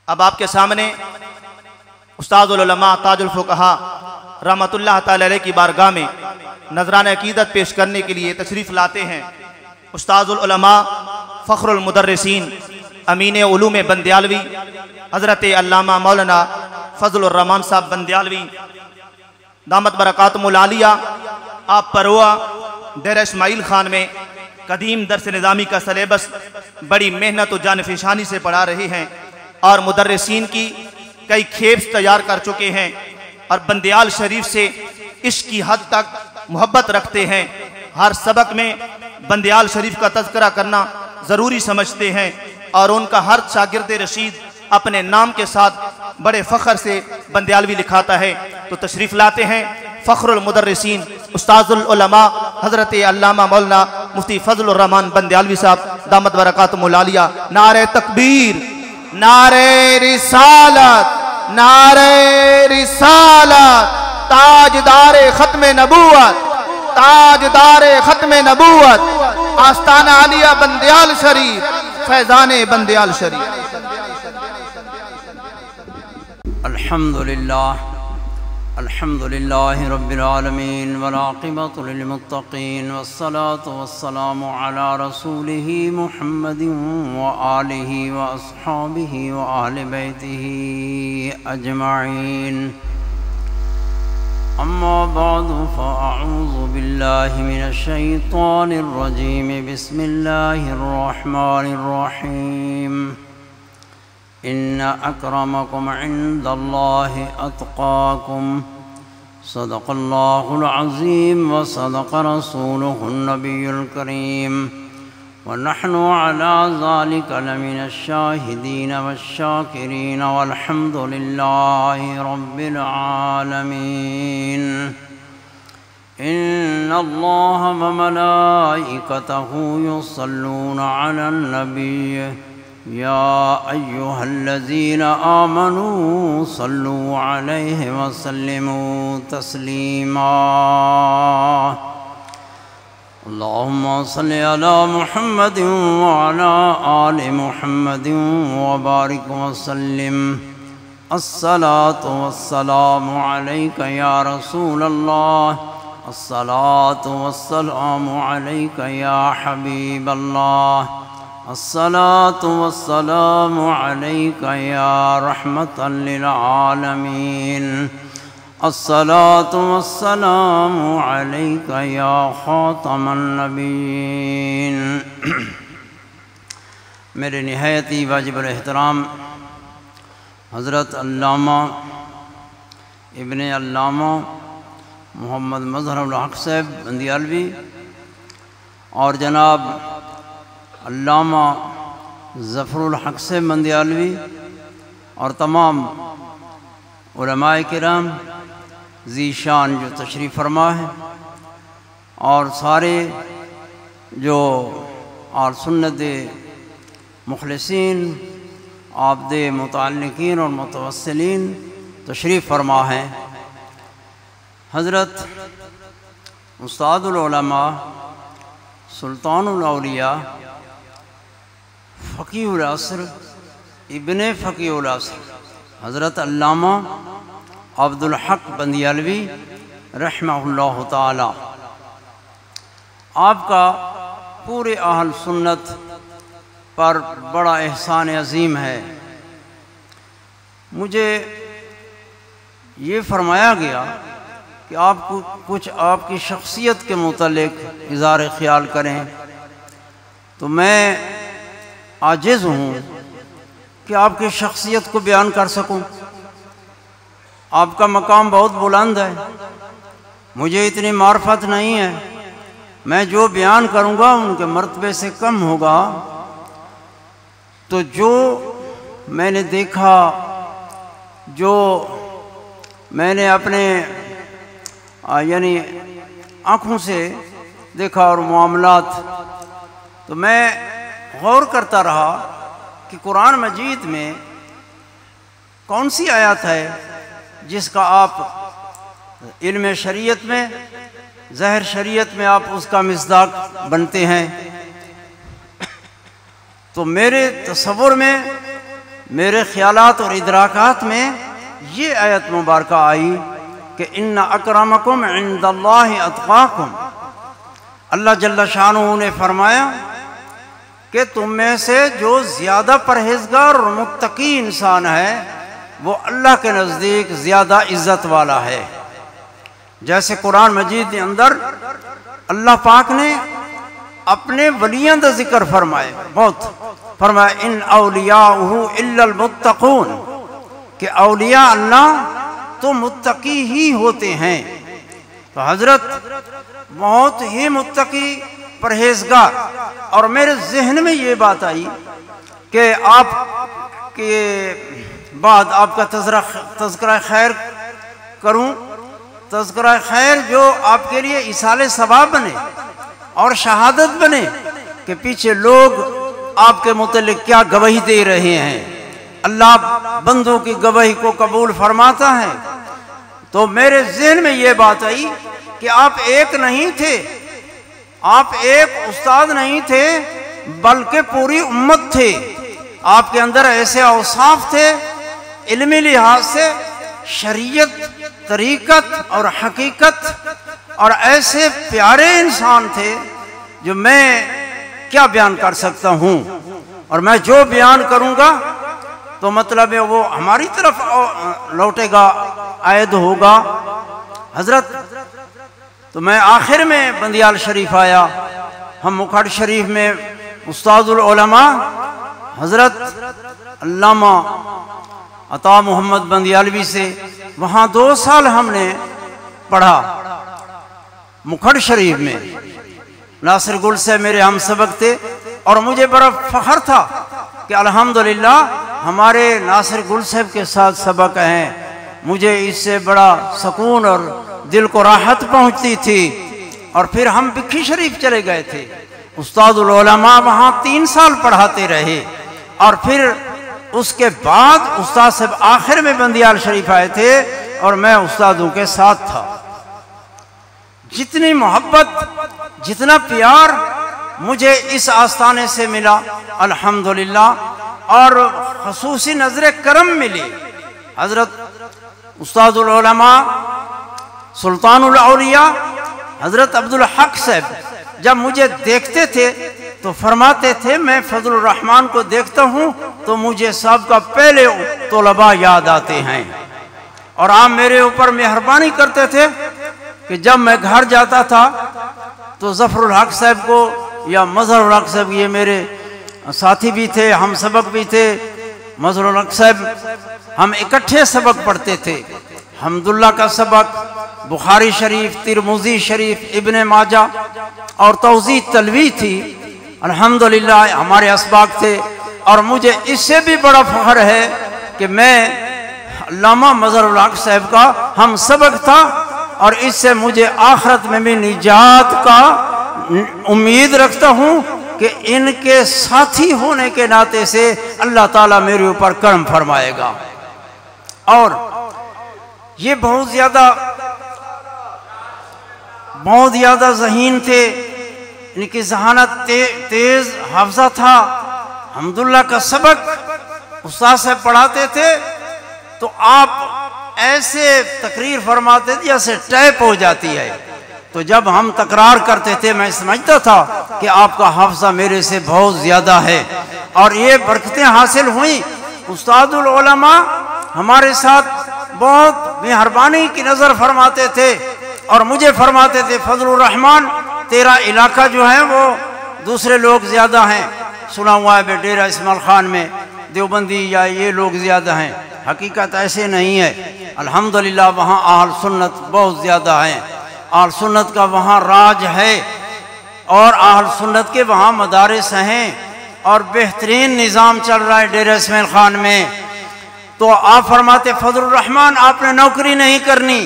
اب آپ کے سامنے استاد العلماء تاج الفقہا رحمت اللہ تعالی علیہ کی بارگاہ میں نذرانہ عقیدت پیش کرنے کے لیے تشریف لاتے ہیں استاد العلماء فخر المدرسین امین علوم بندیالوی حضرت علامہ مولانا فضل الرحمان صاحب بندیالوی دامت برکاتہم العالیہ۔ آپ پروا ڈیرہ اسماعیل خان میں قدیم درس نظامی کا سلیبس بڑی محنت و جانفشانی سے پڑھا رہے ہیں اور مدرسین کی کئی کھیپس تیار کر چکے ہیں اور بندیال شریف سے عشق کی حد تک محبت رکھتے ہیں۔ ہر سبق میں بندیال شریف کا تذکرہ کرنا ضروری سمجھتے ہیں اور ان کا ہر شاگرد رشید اپنے نام کے ساتھ بڑے فخر سے بندیالوی لکھاتا ہے۔ تو تشریف لاتے ہیں فخر المدرسین استاذ العلماء حضرت علامہ مولانا مفتی فضل الرحمان بندیالوی صاحب دامت برکاتہم العالیہ۔ نعرہ تکبیر، نعرہ رسالت، نعرہ رسالت، تاجدار ختم نبوت، تاجدار ختم نبوت، آستانہ عالیہ بندیال شریف، فیضان بندیال شریف۔ الحمد للہ رب العالمین والعاقبۃ للمتقین والصلاة والسلام علی رسولہ محمد وآلہ واصحابہ وآل بیتہ اجمعین۔ اما بعد فاعوذ باللہ من الشیطان الرجیم، بسم اللہ الرحمن الرحیم۔ ان اکرمکم عند اللہ اتقاکم، صدق اللہ العظیم وصدق رسولہ النبی الکریم، ونحن على ذلك لمن الشاہدین والشاکرین والحمد للہ رب العالمین۔ ان اللہ وملائکتہ یصلون علی النبی، یا ایہا الذین آمنوا صلوا علیہ وسلموا تسلیما۔ اللہم صلی علی محمد وعلی آل محمد وبارک وسلم۔ الصلاة والسلام علیک یا رسول اللہ، الصلاة والسلام علیک یا حبیب اللہ، الصلاة والسلام علیک یا رحمۃ للعالمین، الصلاة والسلام علیک یا خاتم النبیین۔ میرے نہایتی واجب الاحترام حضرت علامہ ابن علامہ محمد مظہر الحق صاحب بندیالوی اور جناب علامہ ظفر الحق صاحب بندیالوی اور تمام علماء کرام ذی شان جو تشریف فرما ہے، اور سارے جو آل سنت مخلصین، عابد متعلقین اور متوسلین تشریف فرما ہے۔ حضرت استاد العلماء سلطان الاولیاء فقیہ العصر ابن فقیہ العصر حضرت علامہ عبدالحق بندیالوی رحمہ اللہ تعالی، آپ کا پورے اہل سنت پر بڑا احسان عظیم ہے۔ مجھے یہ فرمایا گیا کہ آپ کو کچھ آپ کی شخصیت کے متعلق اظہار خیال کریں، تو میں عاجز ہوں کہ آپ کی شخصیت کو بیان کر سکوں۔ آپ کا مقام بہت بلند ہے، مجھے اتنی معرفت نہیں ہے، میں جو بیان کروں گا ان کے مرتبے سے کم ہوگا۔ تو جو میں نے دیکھا، جو میں نے اپنے یعنی آنکھوں سے دیکھا اور معاملات، تو میں غور کرتا رہا کہ قرآن مجید میں کون سی آیت ہے جس کا آپ علم شریعت میں، ظاہر شریعت میں آپ اس کا مصداق بنتے ہیں۔ تو میرے تصور میں میرے خیالات اور ادراکات میں یہ آیت مبارکہ آئی کہ ان اکرمکم عند اللہ اتقاکم۔ اللہ جل شانہ نے فرمایا کہ تم میں سے جو زیادہ پرہیزگار اور متقی انسان ہے وہ اللہ کے نزدیک زیادہ عزت والا ہے۔ جیسے قرآن مجید کے اندر اللہ پاک نے اپنے ولیوں کا ذکر فرمائے، بہت فرمایا ان اولیاءہ الا المتقون، کہ اولیاء اللہ تو متقی ہی ہوتے ہیں۔ تو حضرت بہت ہی متقی پرہیزگار، اور میرے ذہن میں یہ بات آئی کہ آپ کے بعد آپ کا تذکرہ خیر کروں، تذکرہ خیر جو آپ کے لیے ایصال ثواب بنے اور شہادت بنے کہ پیچھے لوگ آپ کے متعلق کیا گواہی دے رہے ہیں۔ اللہ بندوں کی گواہی کو قبول فرماتا ہے۔ تو میرے ذہن میں یہ بات آئی کہ آپ ایک نہیں تھے، آپ ایک استاد نہیں تھے بلکہ پوری امت تھے۔ آپ کے اندر ایسے اوصاف تھے علمی لحاظ سے، شریعت، طریقت اور حقیقت، اور ایسے پیارے انسان تھے جو میں کیا بیان کر سکتا ہوں، اور میں جو بیان کروں گا تو مطلب ہے وہ ہماری طرف لوٹے گا، عائد ہوگا۔ حضرت تو میں آخر میں بندیال شریف آیا، ہم مکھڈ شریف میں استاد العلماء حضرت علامہ عطا محمد بندیالوی سے وہاں 2 سال ہم نے پڑھا مکھڈ شریف میں۔ ناصر گل سے میرے ہم سبق تھے، اور مجھے بڑا فخر تھا کہ الحمدللہ ہمارے ناصر گل صاحب کے ساتھ سبق ہیں۔ مجھے اس سے بڑا سکون اور دل کو راحت پہنچتی تھی۔ اور پھر ہم بکھی شریف چلے گئے تھے، استاد العلماء وہاں 3 سال پڑھاتے رہے، اور پھر اس کے بعد استاد صاحب آخر میں بندیال شریف آئے تھے اور میں استادوں کے ساتھ تھا۔ جتنی محبت، جتنا پیار مجھے اس آستانے سے ملا الحمدللہ، اور خصوصی نظر کرم ملی حضرت استاد العلماء سلطان الاولیاء حضرت عبدالحق صاحب جب مجھے دیکھتے تھے تو فرماتے تھے میں فضل الرحمن کو دیکھتا ہوں تو مجھے سب کا پہلے طلباء یاد آتے ہیں، اور آپ میرے اوپر مہربانی کرتے تھے کہ جب میں گھر جاتا تھا تو ظفر الحق صاحب کو یا مظہر الحق صاحب، یہ میرے ساتھی بھی تھے، ہم سبق بھی تھے، مظہر الحق صاحب ہم اکٹھے سبق پڑھتے تھے، حمداللہ کا سبق، بخاری شریف، ترمذی شریف، ابن ماجہ، اور توضیح تلوی تھی، الحمدللہ ہمارے اسباق تھے۔ اور مجھے اس سے بھی بڑا فخر ہے کہ میں علامہ مظہر الحق صاحب کا ہم سبق تھا، اور اس سے مجھے آخرت میں بھی نجات کا امید رکھتا ہوں کہ ان کے ساتھی ہونے کے ناطے سے اللہ تعالیٰ میرے اوپر کرم فرمائے گا۔ اور یہ بہت زیادہ ذہین تھے، ان کی ذہانت تیز حافظہ تھا۔ حمداللہ کا سبق استاد صاحب پڑھاتے تھے تو آپ ایسے تقریر فرماتے تھے جیسے ٹیپ ہو جاتی ہے، تو جب ہم تکرار کرتے تھے میں سمجھتا تھا کہ آپ کا حافظہ میرے سے بہت زیادہ ہے، اور یہ برکتیں حاصل ہوئیں۔ استاد العلماء ہمارے ساتھ بہت مہربانی کی نظر فرماتے تھے، اور مجھے فرماتے تھے فضل الرحمن تیرا علاقہ جو ہے وہ دوسرے لوگ زیادہ ہیں، سنا ہوا ہے ڈیرہ اسماعیل خان میں دیوبندی یا یہ لوگ زیادہ ہیں، حقیقت ایسے نہیں ہے۔ الحمدللہ وہاں اہل سنت بہت زیادہ ہیں، اہل سنت کا وہاں راج ہے، اور اہل سنت کے وہاں مدارس ہیں، اور بہترین نظام چل رہا ہے ڈیرہ اسماعیل خان میں۔ تو آپ فرماتے فضل الرحمن آپ نے نوکری نہیں کرنی،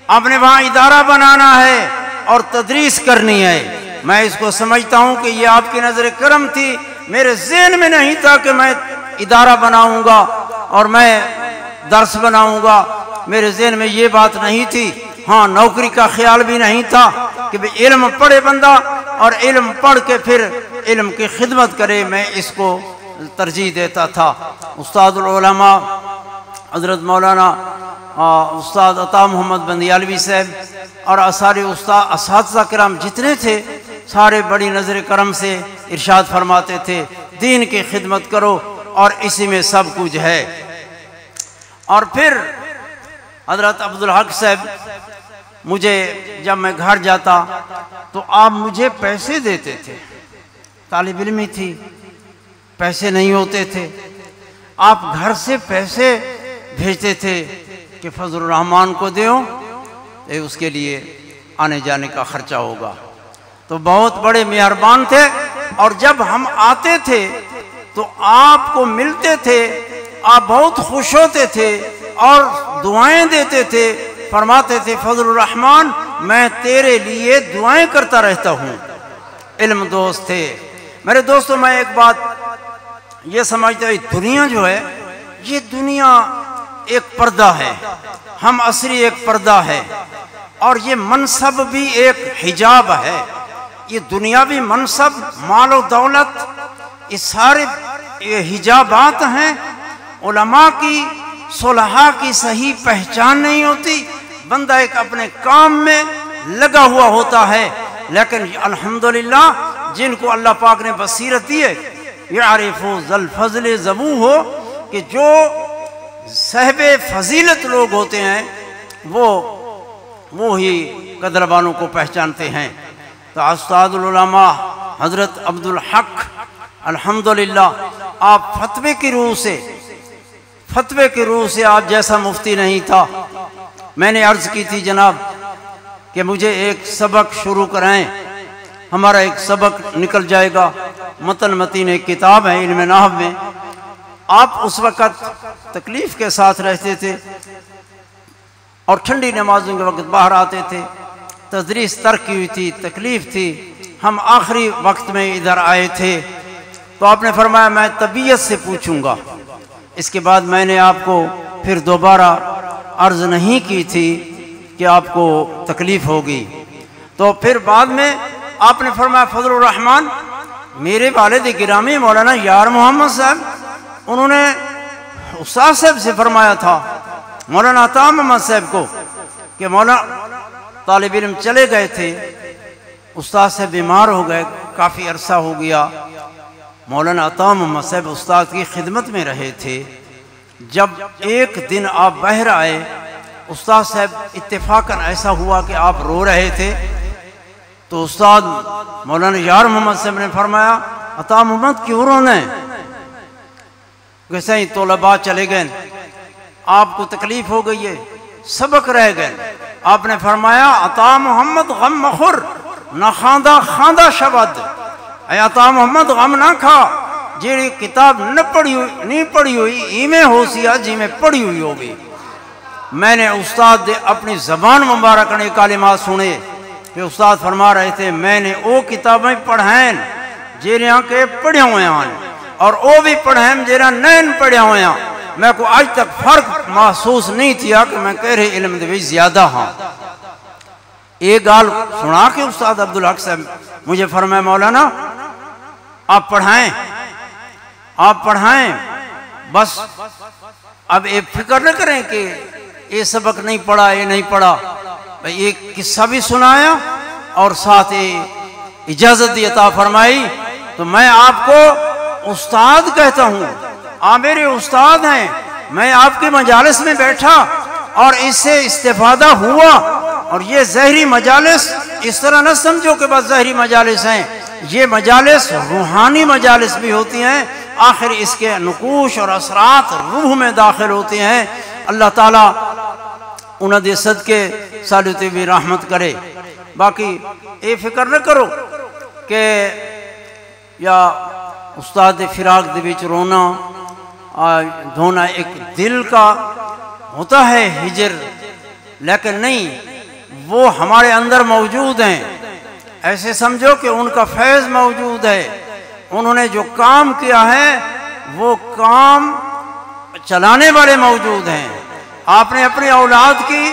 آپ نے وہاں ادارہ بنانا ہے اور تدریس کرنی ہے۔ میں اس کو سمجھتا ہوں کہ یہ آپ کی نظر کرم تھی، میرے ذہن میں نہیں تھا کہ میں ادارہ بناؤں گا اور میں درس بناؤں گا، میرے ذہن میں یہ بات نہیں تھی۔ ہاں نوکری کا خیال بھی نہیں تھا کہ علم پڑھے بندہ اور علم پڑھ کے پھر علم کی خدمت کرے، میں اس کو ترجیح دیتا تھا۔ استاد العلماء حضرت مولانا استاد عطا محمد بندیالوی صاحب اور سارے اساتذہ کرام جتنے تھے سارے بڑی نظر کرم سے ارشاد فرماتے تھے دین کی خدمت کرو اور اسی میں سب کچھ ہے۔ اور پھر حضرت عبدالحق صاحب مجھے جب میں گھر جاتا تو آپ مجھے پیسے دیتے تھے، طالب علمی تھی، پیسے نہیں ہوتے تھے، آپ گھر سے پیسے بھیجتے تھے کہ فضل الرحمان کو دیو اس کے لیے آنے جانے کا خرچہ ہوگا، تو بہت بڑے مہربان تھے۔ اور جب ہم آتے تھے تو آپ کو ملتے تھے، آپ بہت خوش ہوتے تھے اور دعائیں دیتے تھے، فرماتے تھے فضل الرحمان میں تیرے لیے دعائیں کرتا رہتا ہوں۔ علم دوست تھے میرے دوستوں۔ میں ایک بات یہ سمجھتا ہوں، دنیا جو ہے یہ دنیا ایک پردہ ہے، ہم عصری ایک پردہ ہے، اور یہ منصب بھی ایک حجاب ہے۔ یہ دنیاوی منصب، مال و دولت، یہ سارے یہ حجابات ہیں۔ علماء کی، صلحاء کی صحیح پہچان نہیں ہوتی، بندہ ایک اپنے کام میں لگا ہوا ہوتا ہے، لیکن الحمدللہ جن کو اللہ پاک نے بصیرت دی ہے، یعرفو ذا الفضل ذبو ہو، کہ جو صاحب فضیلت لوگ ہوتے ہیں وہ ہی قدروانوں کو پہچانتے ہیں۔ تو استاد العلماء حضرت عبدالحق الحمدللہ آپ فتوے کی روح سے آپ جیسا مفتی نہیں تھا۔ میں نے عرض کی تھی جناب کہ مجھے ایک سبق شروع کرائیں، ہمارا ایک سبق نکل جائے گا، متن متین ایک کتاب ہے علم نحو میں۔ آپ اس وقت تکلیف کے ساتھ رہتے تھے اور ٹھنڈی نمازوں کے وقت باہر آتے تھے، تدریس ترک کی ہوئی تھی، تکلیف تھی، ہم آخری وقت میں ادھر آئے تھے، تو آپ نے فرمایا میں طبیعت سے پوچھوں گا۔ اس کے بعد میں نے آپ کو پھر دوبارہ عرض نہیں کی تھی کہ آپ کو تکلیف ہوگی، تو پھر بعد میں آپ نے فرمایا فضل الرحمان میرے والد گرامی مولانا یار محمد صاحب، انہوں نے استاد صاحب سے فرمایا تھا مولانا عطا محمد صاحب کو کہ مولانا طالب علم چلے گئے تھے، استاد سے بیمار ہو گئے، کافی عرصہ ہو گیا، مولانا عطا محمد صاحب استاد کی خدمت میں رہے تھے، جب ایک دن آپ باہر آئے استاد صاحب اتفاقاً ایسا ہوا کہ آپ رو رہے تھے، تو استاد مولانا یار محمد صاحب نے فرمایا عطا محمد کیوں رونا ہے؟ ویسے ہی طلباء چلے گئے، آپ کو تکلیف ہو گئی ہے، سبق رہ گئے، آپ نے فرمایا عطا محمد غم مخور نہ خاندہ شبد، اے عطا محمد غم نہ کھا، جیڑی کتاب نہیں پڑھی ہوئی ایمیں ہو سیا جی میں پڑھی ہوئی ہوگی۔ میں نے استاد دے اپنی زبان مبارک نے کلمات سنے کہ استاد فرما رہے تھے میں نے او کتابیں پڑھائیں جیڑیاں کے پڑھے ہوئے ہیں اور او بھی پڑھائیں جیڑیاں نین پڑھے ہوئے ہیں، میں کو آج تک فرق محسوس نہیں تھیا کہ میں کہہ رہے علم دے بھی زیادہ ہاں۔ ایک گال سنا کے استاد عبدالحق صاحب مجھے فرمائے مولانا آپ پڑھائیں بس اب ایک فکر نہ کریں کہ یہ سبق نہیں پڑھا یہ نہیں پڑھا، ایک قصہ بھی سنایا اور ساتھ اجازت دی عطا فرمائی، تو میں آپ کو استاد کہتا ہوں، آپ میرے استاد ہیں، میں آپ کی مجالس میں بیٹھا اور اس سے استفادہ ہوا، اور یہ ظاہری مجالس اس طرح نہ سمجھو کہ بس ظاہری مجالس ہیں، یہ مجالس روحانی مجالس بھی ہوتی ہیں، آخر اس کے نقوش اور اثرات روح میں داخل ہوتے ہیں۔ اللہ تعالیٰ انہوں دے صدقے سالوتے بھی رحمت کرے۔ باقی اے فکر نہ کرو کہ یا استاد فراق دے وچ رونا دھونا ایک دل کا ہوتا ہے ہجر، لیکن نہیں وہ ہمارے اندر موجود ہیں، ایسے سمجھو کہ ان کا فیض موجود ہے، انہوں نے جو کام کیا ہے وہ کام چلانے والے موجود ہیں۔ آپ نے اپنی اولاد کی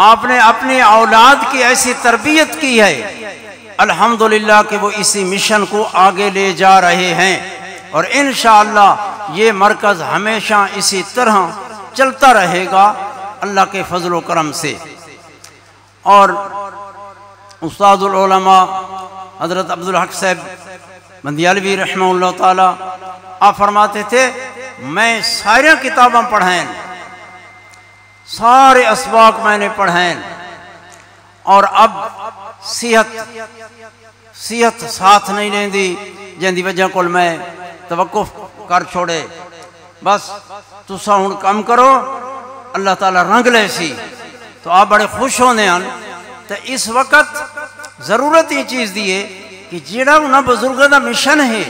آپ نے اپنی اولاد کی ایسی تربیت کی ہے الحمدللہ کہ وہ اسی مشن کو آگے لے جا رہے ہیں، اور انشاءاللہ یہ مرکز ہمیشہ اسی طرح چلتا رہے گا اللہ کے فضل و کرم سے۔ اور استاد العلماء حضرت عبدالحق صاحب بندیالوی رحمہ اللہ تعالی آپ فرماتے تھے میں ساری کتاباں پڑھیں، سارے اسباق میں نے پڑھیں، اور اب صحت ساتھ نہیں لیندی جن دی وجہ کول میں توقف کر چھوڑے، بس تسا ہن کم کرو اللہ تعالیٰ رنگ لے سی، تو آپ بڑے خوش ہونے ہیں۔ تو اس وقت ضرورت یہ چیز دیئے کہ جیڑا انہاں بزرگوں دا مشن ہے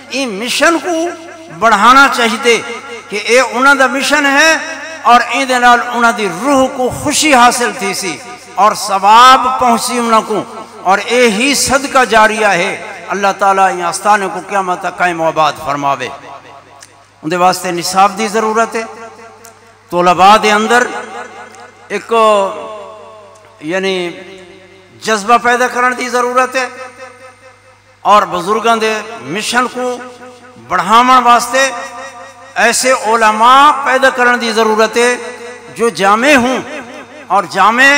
این مشن کو بڑھانا چاہیے کہ اے انہاں دا مشن ہے، اور این دے نال انہاں دی روح کو خوشی حاصل تھی سی اور ثواب پہنچی انہاں کو، اور اے ہی صدقہ جاریہ ہے۔ اللہ تعالیٰ یہ آستانے کو قیامت تک قائم و آباد فرماوے۔ ان دے واسطے نصاب دی ضرورت ہے، طلباء دے اندر ایک یعنی جذبہ پیدا کرنے دی ضرورت ہے، اور بزرگاں دے مشن کو بڑھاون واسطے ایسے علماء پیدا کرنے دی ضرورت ہے جو جامع ہوں، اور جامع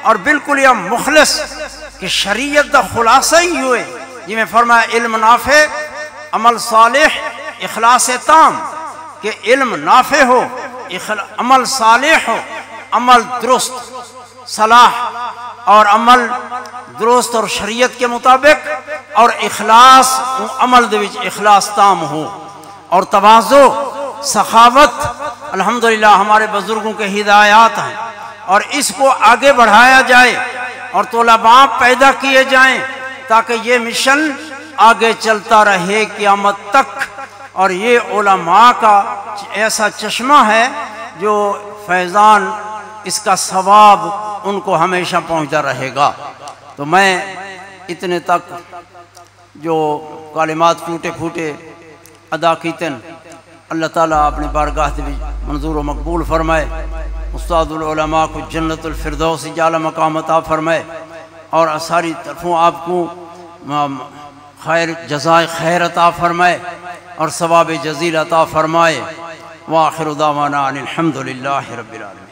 اور بالکل یا مخلص کہ شریعت دا خلاصہ ہی ہوئے، جی میں فرمایا علم نافع عمل صالح اخلاص تام، کہ علم نافع ہو، عمل صالح ہو، عمل درست صلاح اور عمل درست اور شریعت کے مطابق، اور اخلاص عمل دے وچ اخلاص تام ہو، اور تواضع سخاوت الحمدللہ ہمارے بزرگوں کے ہدایات ہیں، اور اس کو آگے بڑھایا جائے اور طلباء پیدا کیے جائیں تاکہ یہ مشن آگے چلتا رہے قیامت تک۔ اور یہ علماء کا ایسا چشمہ ہے جو فیضان اس کا ثواب ان کو ہمیشہ پہنچتا رہے گا۔ تو میں اتنے تک جو کلمات ٹوٹے پھوٹے ادا کیتن اللہ تعالیٰ اپنے بارگاہ دے منظور و مقبول فرمائے، استاد العلماء کو جنت الفردوس جعلی مقام عطا فرمائے، اور ساری طرفوں آپ کو خیر جزائے خیر عطا فرمائے اور ثواب جزیل عطا فرمائے۔ وآخر دعوانا ان الحمد للہ رب العالمین۔